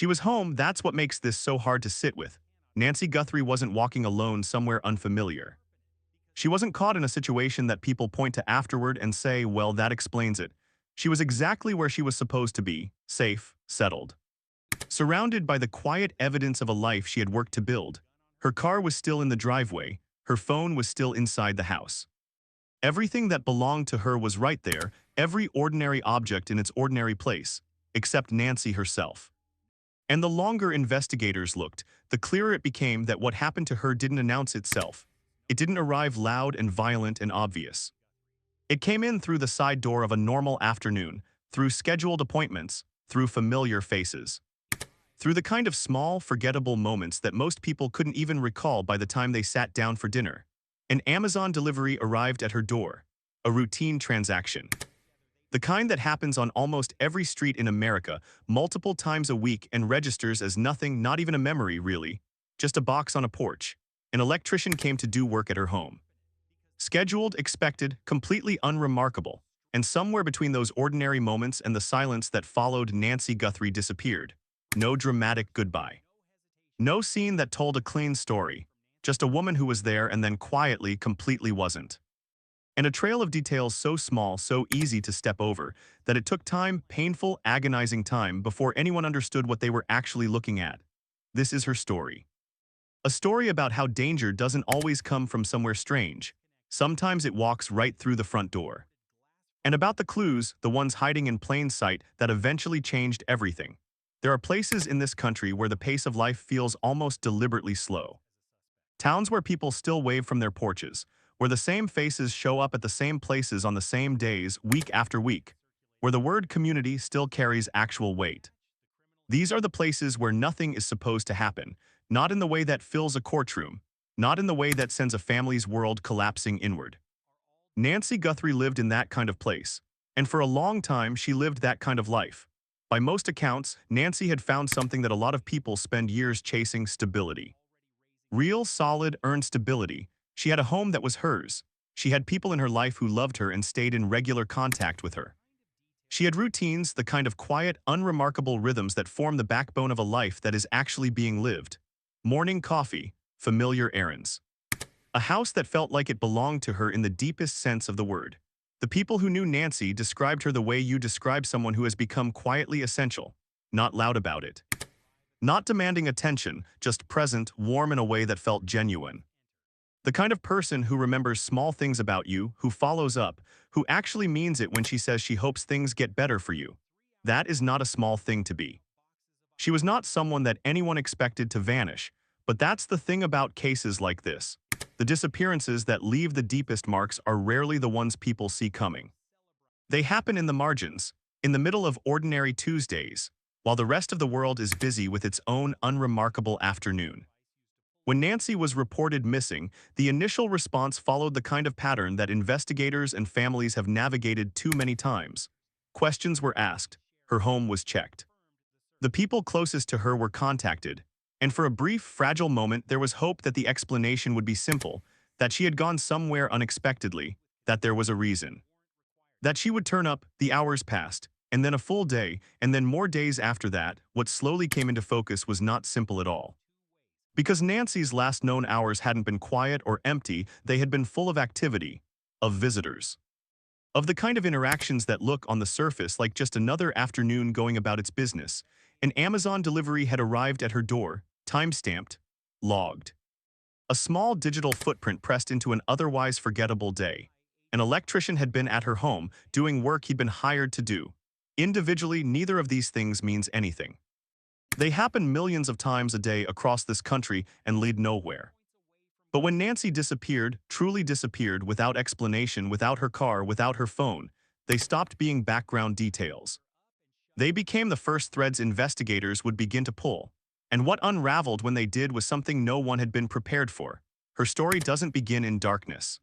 She was home. That's what makes this so hard to sit with. Nancy Guthrie wasn't walking alone somewhere unfamiliar. She wasn't caught in a situation that people point to afterward and say, well, that explains it. She was exactly where she was supposed to be, safe, settled. Surrounded by the quiet evidence of a life she had worked to build. Her car was still in the driveway, her phone was still inside the house. Everything that belonged to her was right there, every ordinary object in its ordinary place, except Nancy herself. And the longer investigators looked, the clearer it became that what happened to her didn't announce itself. It didn't arrive loud and violent and obvious. It came in through the side door of a normal afternoon, through scheduled appointments, through familiar faces. Through the kind of small, forgettable moments that most people couldn't even recall by the time they sat down for dinner. An Amazon delivery arrived at her door. A routine transaction. The kind that happens on almost every street in America, multiple times a week and registers as nothing, not even a memory, really. Just a box on a porch. An electrician came to do work at her home. Scheduled, expected, completely unremarkable. And somewhere between those ordinary moments and the silence that followed, Nancy Guthrie disappeared. No dramatic goodbye. No scene that told a clean story. Just a woman who was there and then quietly, completely wasn't. And a trail of details so small, so easy to step over, that it took time, painful, agonizing time, before anyone understood what they were actually looking at. This is her story. A story about how danger doesn't always come from somewhere strange. Sometimes it walks right through the front door. And about the clues, the ones hiding in plain sight, that eventually changed everything. There are places in this country where the pace of life feels almost deliberately slow. Towns where people still wave from their porches, where the same faces show up at the same places on the same days, week after week, where the word community still carries actual weight. These are the places where nothing is supposed to happen, not in the way that fills a courtroom, not in the way that sends a family's world collapsing inward. Nancy Guthrie lived in that kind of place, and for a long time she lived that kind of life. By most accounts, Nancy had found something that a lot of people spend years chasing: stability. Real, solid, earned stability. She had a home that was hers. She had people in her life who loved her and stayed in regular contact with her. She had routines, the kind of quiet, unremarkable rhythms that form the backbone of a life that is actually being lived. Morning coffee, familiar errands. A house that felt like it belonged to her in the deepest sense of the word. The people who knew Nancy described her the way you describe someone who has become quietly essential, not loud about it. Not demanding attention, just present, warm in a way that felt genuine. The kind of person who remembers small things about you, who follows up, who actually means it when she says she hopes things get better for you. That is not a small thing to be. She was not someone that anyone expected to vanish, but that's the thing about cases like this. The disappearances that leave the deepest marks are rarely the ones people see coming. They happen in the margins, in the middle of ordinary Tuesdays, while the rest of the world is busy with its own unremarkable afternoon. When Nancy was reported missing, the initial response followed the kind of pattern that investigators and families have navigated too many times. Questions were asked, her home was checked. The people closest to her were contacted, and for a brief, fragile moment there was hope that the explanation would be simple, that she had gone somewhere unexpectedly, that there was a reason. That she would turn up. The hours passed, and then a full day, and then more days after that. What slowly came into focus was not simple at all. Because Nancy's last known hours hadn't been quiet or empty, they had been full of activity, of visitors. Of the kind of interactions that look on the surface like just another afternoon going about its business. An Amazon delivery had arrived at her door, time-stamped, logged. A small digital footprint pressed into an otherwise forgettable day. An electrician had been at her home, doing work he'd been hired to do. Individually, neither of these things means anything. They happen millions of times a day across this country and lead nowhere. But when Nancy disappeared, truly disappeared, without explanation, without her car, without her phone, they stopped being background details. They became the first threads investigators would begin to pull. And what unraveled when they did was something no one had been prepared for. Her story doesn't begin in darkness.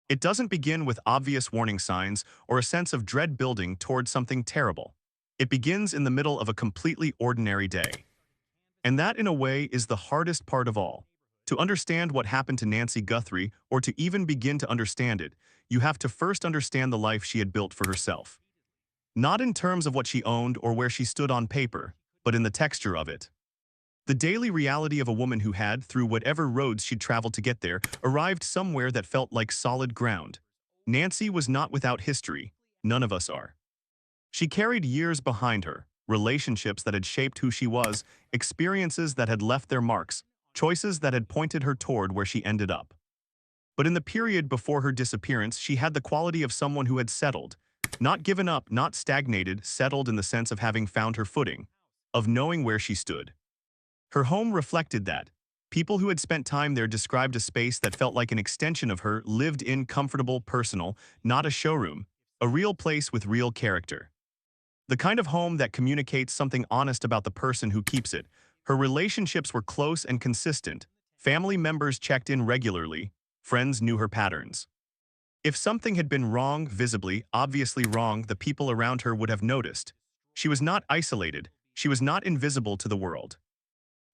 It doesn't begin with obvious warning signs or a sense of dread building toward something terrible. It begins in the middle of a completely ordinary day. And that, in a way, is the hardest part of all. To understand what happened to Nancy Guthrie, or to even begin to understand it, you have to first understand the life she had built for herself. Not in terms of what she owned or where she stood on paper, but in the texture of it. The daily reality of a woman who had, through whatever roads she'd traveled to get there, arrived somewhere that felt like solid ground. Nancy was not without history. None of us are. She carried years behind her, relationships that had shaped who she was, experiences that had left their marks, choices that had pointed her toward where she ended up. But in the period before her disappearance, she had the quality of someone who had settled. Not given up, not stagnated, settled in the sense of having found her footing, of knowing where she stood. Her home reflected that. People who had spent time there described a space that felt like an extension of her, lived in, comfortable, personal, not a showroom, a real place with real character. The kind of home that communicates something honest about the person who keeps it. Her relationships were close and consistent. Family members checked in regularly. Friends knew her patterns. If something had been wrong, visibly, obviously wrong, the people around her would have noticed. She was not isolated. She was not invisible to the world.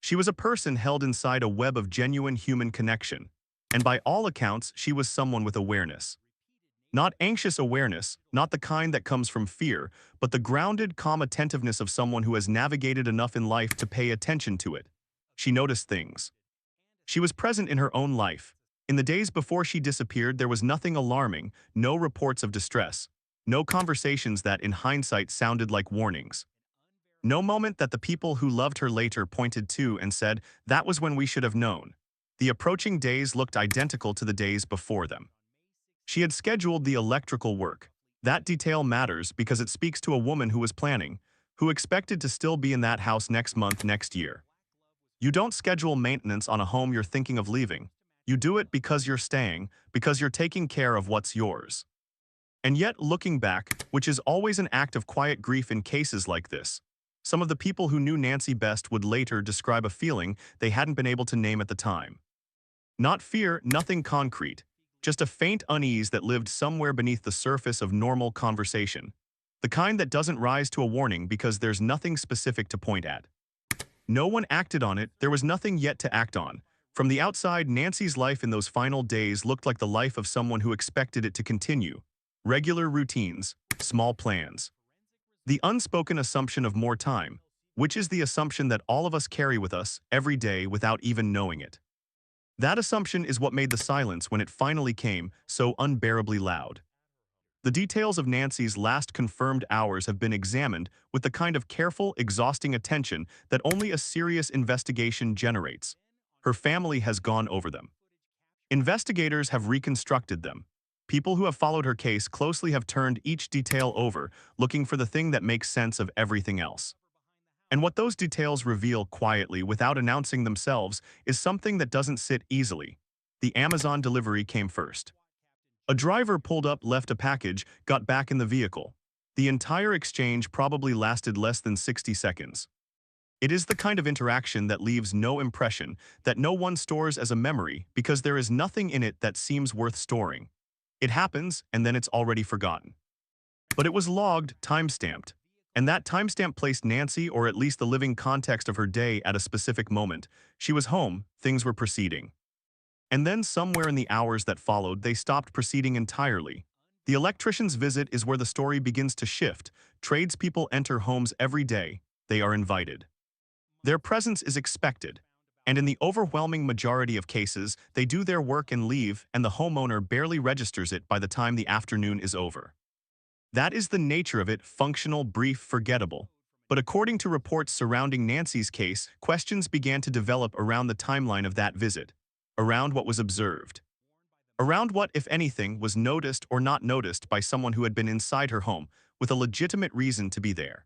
She was a person held inside a web of genuine human connection. And by all accounts, she was someone with awareness. Not anxious awareness, not the kind that comes from fear, but the grounded, calm attentiveness of someone who has navigated enough in life to pay attention to it. She noticed things. She was present in her own life. In the days before she disappeared, there was nothing alarming, no reports of distress, no conversations that, in hindsight, sounded like warnings. No moment that the people who loved her later pointed to and said, "That was when we should have known." The approaching days looked identical to the days before them. She had scheduled the electrical work. That detail matters because it speaks to a woman who was planning, who expected to still be in that house next month, next year. You don't schedule maintenance on a home you're thinking of leaving. You do it because you're staying, because you're taking care of what's yours. And yet, looking back, which is always an act of quiet grief in cases like this, some of the people who knew Nancy best would later describe a feeling they hadn't been able to name at the time. Not fear, nothing concrete, just a faint unease that lived somewhere beneath the surface of normal conversation. The kind that doesn't rise to a warning because there's nothing specific to point at. No one acted on it, there was nothing yet to act on. From the outside, Nancy's life in those final days looked like the life of someone who expected it to continue. Regular routines, small plans. The unspoken assumption of more time, which is the assumption that all of us carry with us every day without even knowing it. That assumption is what made the silence when it finally came so unbearably loud. The details of Nancy's last confirmed hours have been examined with the kind of careful, exhausting attention that only a serious investigation generates. Her family has gone over them. Investigators have reconstructed them. People who have followed her case closely have turned each detail over, looking for the thing that makes sense of everything else. And what those details reveal quietly without announcing themselves is something that doesn't sit easily. The Amazon delivery came first. A driver pulled up, left a package, got back in the vehicle. The entire exchange probably lasted less than 60 seconds. It is the kind of interaction that leaves no impression, that no one stores as a memory because there is nothing in it that seems worth storing. It happens, and then it's already forgotten. But it was logged, time-stamped. And that timestamp placed Nancy, or at least the living context of her day, at a specific moment. She was home, things were proceeding. And then somewhere in the hours that followed, they stopped proceeding entirely. The electrician's visit is where the story begins to shift. Tradespeople enter homes every day. They are invited. Their presence is expected. And in the overwhelming majority of cases, they do their work and leave, and the homeowner barely registers it by the time the afternoon is over. That is the nature of it, functional, brief, forgettable. But according to reports surrounding Nancy's case, questions began to develop around the timeline of that visit, around what was observed, around what, if anything, was noticed or not noticed by someone who had been inside her home with a legitimate reason to be there.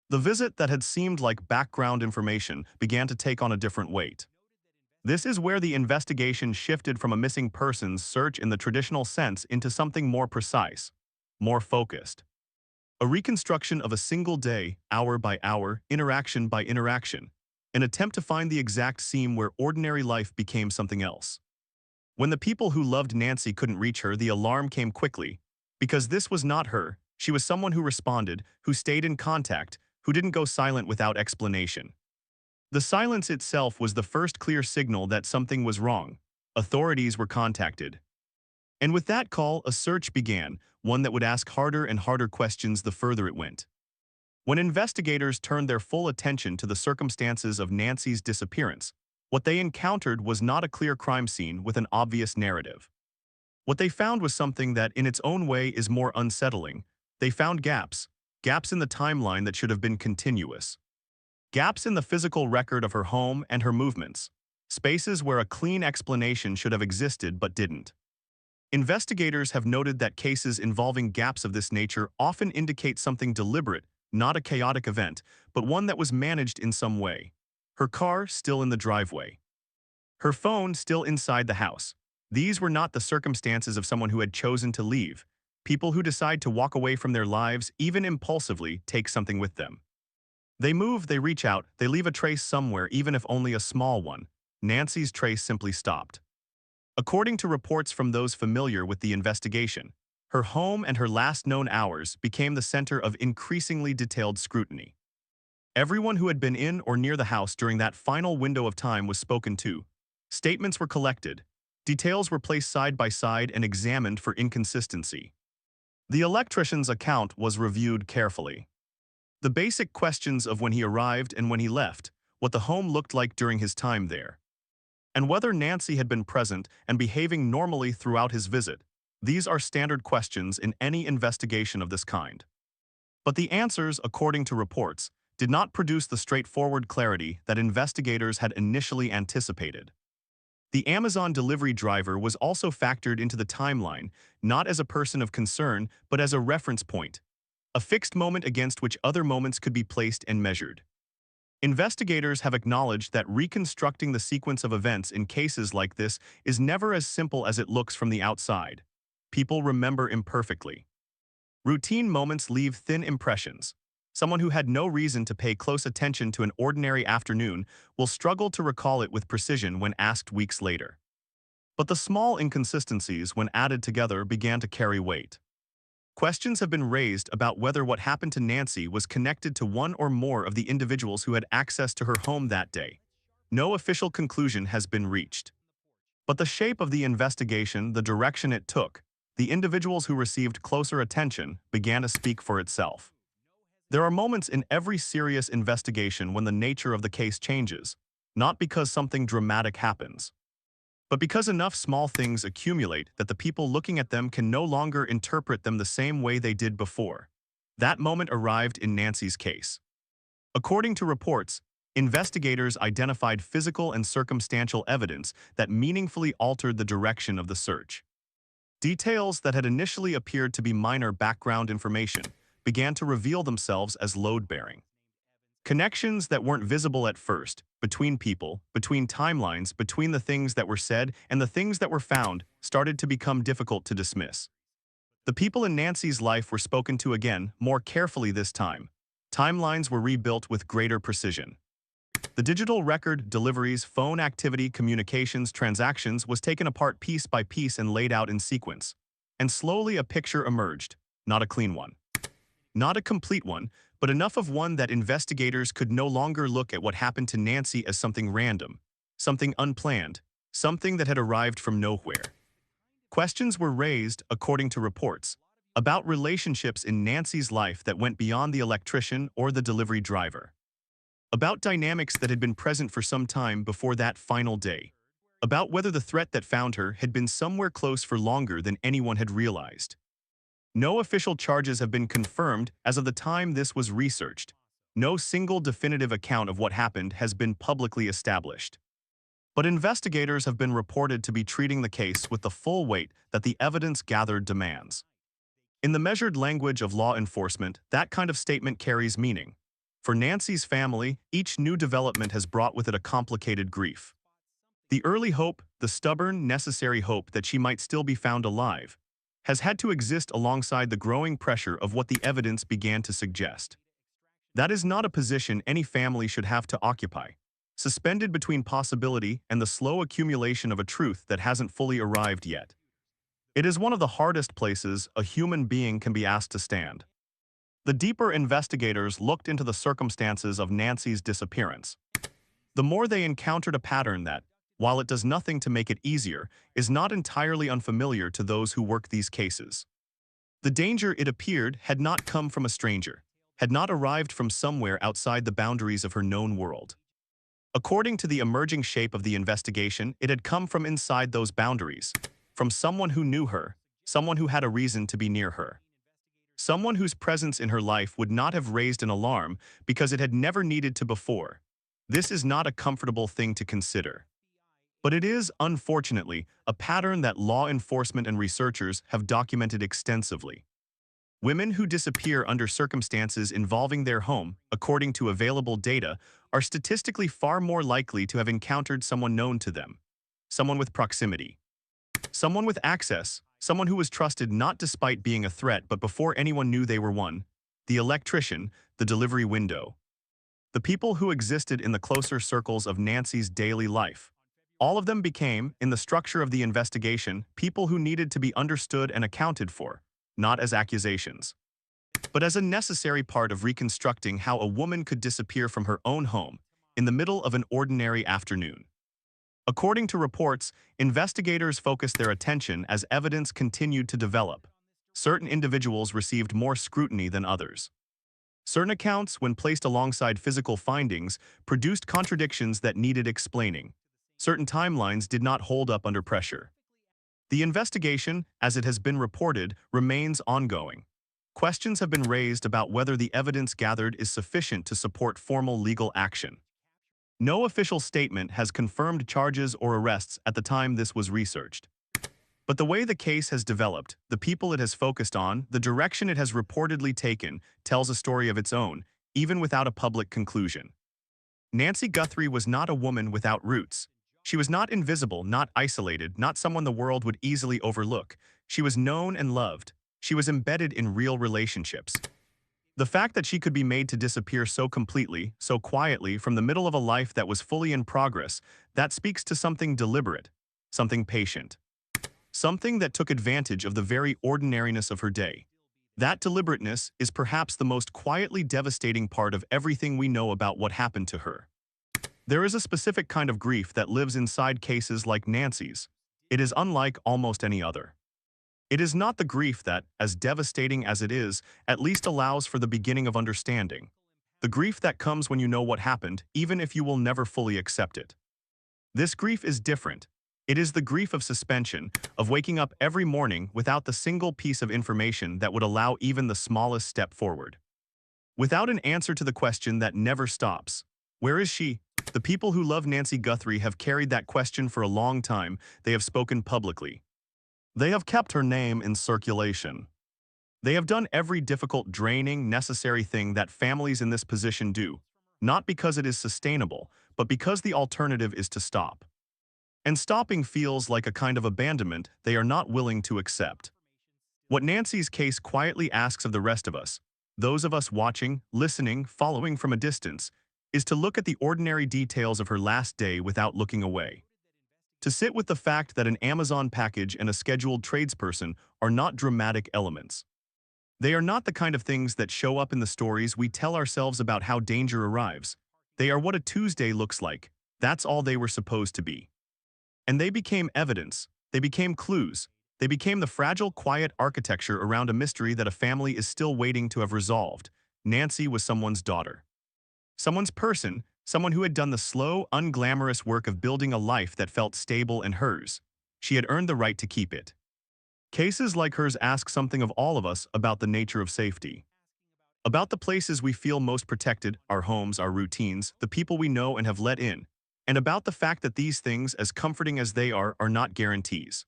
The visit that had seemed like background information began to take on a different weight. This is where the investigation shifted from a missing persons search in the traditional sense into something more precise, more focused. A reconstruction of a single day, hour by hour, interaction by interaction, an attempt to find the exact seam where ordinary life became something else. When the people who loved Nancy couldn't reach her, the alarm came quickly. Because this was not her, she was someone who responded, who stayed in contact, who didn't go silent without explanation. The silence itself was the first clear signal that something was wrong. Authorities were contacted. And with that call, a search began, one that would ask harder and harder questions the further it went. When investigators turned their full attention to the circumstances of Nancy's disappearance, what they encountered was not a clear crime scene with an obvious narrative. What they found was something that, in its own way, is more unsettling. They found gaps in the timeline that should have been continuous. Gaps in the physical record of her home and her movements. Spaces where a clean explanation should have existed but didn't. Investigators have noted that cases involving gaps of this nature often indicate something deliberate, not a chaotic event, but one that was managed in some way. Her car still in the driveway. Her phone still inside the house. These were not the circumstances of someone who had chosen to leave. People who decide to walk away from their lives, even impulsively, take something with them. They move, they reach out, they leave a trace somewhere, even if only a small one. Nancy's trace simply stopped. According to reports from those familiar with the investigation, her home and her last known hours became the center of increasingly detailed scrutiny. Everyone who had been in or near the house during that final window of time was spoken to. Statements were collected. Details were placed side by side and examined for inconsistency. The electrician's account was reviewed carefully. The basic questions of when he arrived and when he left, what the home looked like during his time there, and whether Nancy had been present and behaving normally throughout his visit. These are standard questions in any investigation of this kind. But the answers, according to reports, did not produce the straightforward clarity that investigators had initially anticipated. The Amazon delivery driver was also factored into the timeline, not as a person of concern, but as a reference point, a fixed moment against which other moments could be placed and measured. Investigators have acknowledged that reconstructing the sequence of events in cases like this is never as simple as it looks from the outside. People remember imperfectly. Routine moments leave thin impressions. Someone who had no reason to pay close attention to an ordinary afternoon will struggle to recall it with precision when asked weeks later. But the small inconsistencies, when added together, began to carry weight. Questions have been raised about whether what happened to Nancy was connected to one or more of the individuals who had access to her home that day. No official conclusion has been reached. But the shape of the investigation, the direction it took, the individuals who received closer attention, began to speak for itself. There are moments in every serious investigation when the nature of the case changes, not because something dramatic happens, but because enough small things accumulate that the people looking at them can no longer interpret them the same way they did before. That moment arrived in Nancy's case. According to reports, investigators identified physical and circumstantial evidence that meaningfully altered the direction of the search. Details that had initially appeared to be minor background information began to reveal themselves as load-bearing. Connections that weren't visible at first, between people, between timelines, between the things that were said and the things that were found, started to become difficult to dismiss. The people in Nancy's life were spoken to again, more carefully this time. Timelines were rebuilt with greater precision. The digital record, deliveries, phone activity, communications, transactions was taken apart piece by piece and laid out in sequence. And slowly a picture emerged, not a clean one. Not a complete one, but enough of one that investigators could no longer look at what happened to Nancy as something random, something unplanned, something that had arrived from nowhere. Questions were raised, according to reports, about relationships in Nancy's life that went beyond the electrician or the delivery driver. About dynamics that had been present for some time before that final day. About whether the threat that found her had been somewhere close for longer than anyone had realized. No official charges have been confirmed as of the time this was researched. No single definitive account of what happened has been publicly established. But investigators have been reported to be treating the case with the full weight that the evidence gathered demands. In the measured language of law enforcement, that kind of statement carries meaning. For Nancy's family, each new development has brought with it a complicated grief. The early hope, the stubborn, necessary hope that she might still be found alive, has had to exist alongside the growing pressure of what the evidence began to suggest. That is not a position any family should have to occupy, suspended between possibility and the slow accumulation of a truth that hasn't fully arrived yet. It is one of the hardest places a human being can be asked to stand. The deeper investigators looked into the circumstances of Nancy's disappearance, the more they encountered a pattern that, while it does nothing to make it easier, is not entirely unfamiliar to those who work these cases. The danger, it appeared, had not come from a stranger, had not arrived from somewhere outside the boundaries of her known world. According to the emerging shape of the investigation, it had come from inside those boundaries, from someone who knew her, someone who had a reason to be near her. Someone whose presence in her life would not have raised an alarm because it had never needed to before. This is not a comfortable thing to consider. But it is, unfortunately, a pattern that law enforcement and researchers have documented extensively. Women who disappear under circumstances involving their home, according to available data, are statistically far more likely to have encountered someone known to them, someone with proximity, someone with access, someone who was trusted not despite being a threat but before anyone knew they were one, the electrician, the delivery window. The people who existed in the closer circles of Nancy's daily life. All of them became, in the structure of the investigation, people who needed to be understood and accounted for, not as accusations, but as a necessary part of reconstructing how a woman could disappear from her own home in the middle of an ordinary afternoon. According to reports, investigators focused their attention as evidence continued to develop. Certain individuals received more scrutiny than others. Certain accounts, when placed alongside physical findings, produced contradictions that needed explaining. Certain timelines did not hold up under pressure. The investigation, as it has been reported, remains ongoing. Questions have been raised about whether the evidence gathered is sufficient to support formal legal action. No official statement has confirmed charges or arrests at the time this was researched. But the way the case has developed, the people it has focused on, the direction it has reportedly taken, tells a story of its own, even without a public conclusion. Nancy Guthrie was not a woman without roots. She was not invisible, not isolated, not someone the world would easily overlook. She was known and loved. She was embedded in real relationships. The fact that she could be made to disappear so completely, so quietly, from the middle of a life that was fully in progress, that speaks to something deliberate, something patient. Something that took advantage of the very ordinariness of her day. That deliberateness is perhaps the most quietly devastating part of everything we know about what happened to her. There is a specific kind of grief that lives inside cases like Nancy's. It is unlike almost any other. It is not the grief that, as devastating as it is, at least allows for the beginning of understanding. The grief that comes when you know what happened, even if you will never fully accept it. This grief is different. It is the grief of suspension, of waking up every morning without the single piece of information that would allow even the smallest step forward. Without an answer to the question that never stops. Where is she? The people who love Nancy Guthrie have carried that question for a long time. They have spoken publicly. They have kept her name in circulation. They have done every difficult, draining, necessary thing that families in this position do, not because it is sustainable, but because the alternative is to stop. And stopping feels like a kind of abandonment they are not willing to accept. What Nancy's case quietly asks of the rest of us, those of us watching, listening, following from a distance, is to look at the ordinary details of her last day without looking away. To sit with the fact that an Amazon package and a scheduled tradesperson are not dramatic elements. They are not the kind of things that show up in the stories we tell ourselves about how danger arrives. They are what a Tuesday looks like. That's all they were supposed to be. And they became evidence. They became clues. They became the fragile, quiet architecture around a mystery that a family is still waiting to have resolved. Nancy was someone's daughter. Someone's person, someone who had done the slow, unglamorous work of building a life that felt stable and hers. She had earned the right to keep it. Cases like hers ask something of all of us about the nature of safety. About the places we feel most protected, our homes, our routines, the people we know and have let in, and about the fact that these things, as comforting as they are not guarantees.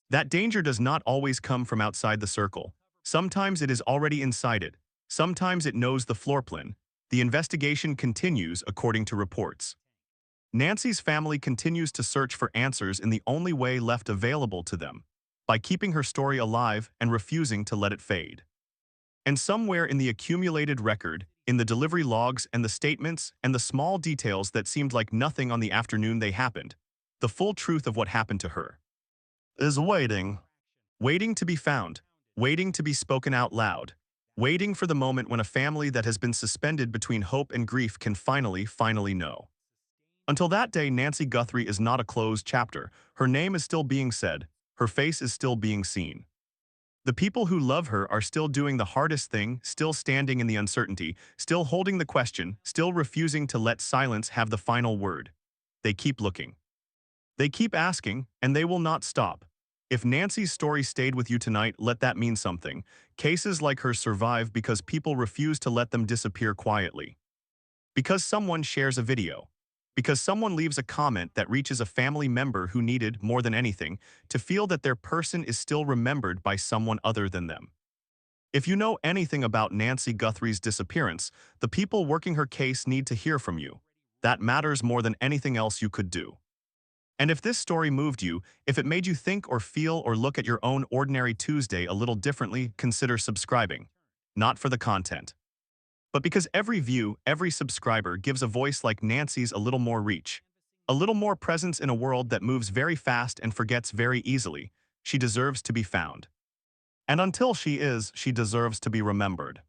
That danger does not always come from outside the circle. Sometimes it is already inside it. Sometimes it knows the floor plan. The investigation continues according to reports. Nancy's family continues to search for answers in the only way left available to them, by keeping her story alive and refusing to let it fade. And somewhere in the accumulated record, in the delivery logs and the statements and the small details that seemed like nothing on the afternoon they happened, the full truth of what happened to her is waiting. Waiting to be found. Waiting to be spoken out loud. Waiting for the moment when a family that has been suspended between hope and grief can finally know. Until that day, Nancy Guthrie is not a closed chapter. Her name is still being said. Her face is still being seen. The people who love her are still doing the hardest thing, still standing in the uncertainty, still holding the question, still refusing to let silence have the final word. They keep looking. They keep asking, and they will not stop. If Nancy's story stayed with you tonight, let that mean something. Cases like hers survive because people refuse to let them disappear quietly. Because someone shares a video. Because someone leaves a comment that reaches a family member who needed, more than anything, to feel that their person is still remembered by someone other than them. If you know anything about Nancy Guthrie's disappearance, the people working her case need to hear from you. That matters more than anything else you could do. And if this story moved you, if it made you think or feel or look at your own ordinary Tuesday a little differently, consider subscribing. Not for the content, but because every view, every subscriber gives a voice like Nancy's a little more reach. A little more presence in a world that moves very fast and forgets very easily. She deserves to be found. And until she is, she deserves to be remembered.